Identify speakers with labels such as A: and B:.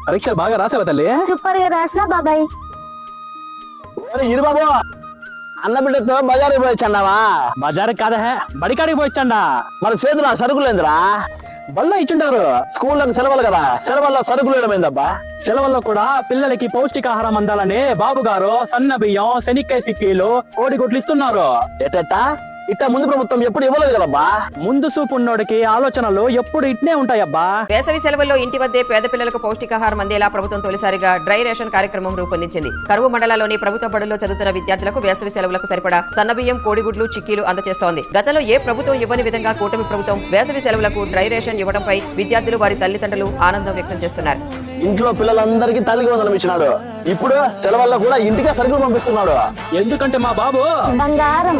A: పరీక్షలు బాగా రాసావా తల్లి?
B: సూపర్ గా రాసిన బాబాయ్.
C: ఇరు బాబు, అన్న బిడ్డతో బజారుకి పోయిచ్చావా?
A: బజార్ కాదా, బడికాడికి పోయిచ్చండా.
C: మరి చేతులు సరుకులేందిరా?
A: బళ్ళ ఇచ్చిండారు.
C: స్కూళ్ళకి సెలవులు కదా, సెలవుల్లో సరుకులు వేయడమైందబ్బా.
A: సెలవుల్లో కూడా పిల్లలకి పౌష్టికాహారం అందాలని బాబు గారు సన్న బియ్యం, శనిక్కాయ సిక్కీలు, కోడిగుడ్లు ఇస్తున్నారు.
C: ఎట్టా ఇట్ట ముందు ప్రభుత్వం ఎప్పుడు ఇవ్వలేదు కదబ్బా.
A: ముందు చూపు ఉన్నోడికి ఆలోచనలు ఎప్పుడు ఇట్నే ఉంటాయబ్బా.
D: వేసవి సెలవుల్లో ఇంటి వద్దే పేద పిల్లలకు పౌష్టికాహారం అందేలా ప్రభుత్వం తొలిసారిగా డ్రై రేషన్ కార్యక్రమం రూపొందించింది. కరువు మండలాల్లోని ప్రభుత్వ బడుల్లో చదువుతున్న విద్యార్థులకు వేసవి సెలవులకు సరిపడా సన్నబియ్యం, కోడిగుడ్లు, చిక్కీలు అందజేస్తోంది. గతంలో ఏ ప్రభుత్వం ఇవ్వని విధంగా కూటమి ప్రభుత్వం వేసవి సెలవులకు డ్రై రేషన్ ఇవ్వడంపై విద్యార్థులు, వారి తల్లిదండ్రులు ఆనందం వ్యక్తం చేస్తున్నారు.
C: ఇంట్లో పిల్లలందరికీ తల్లికి వందనం ఇచ్చినాడు. ఇప్పుడు సెలవుల్లో కూడా ఇంటికే సరుకులు పంపిస్తున్నాడు.
A: ఎందుకంటే మా బాబు
B: బంగారం.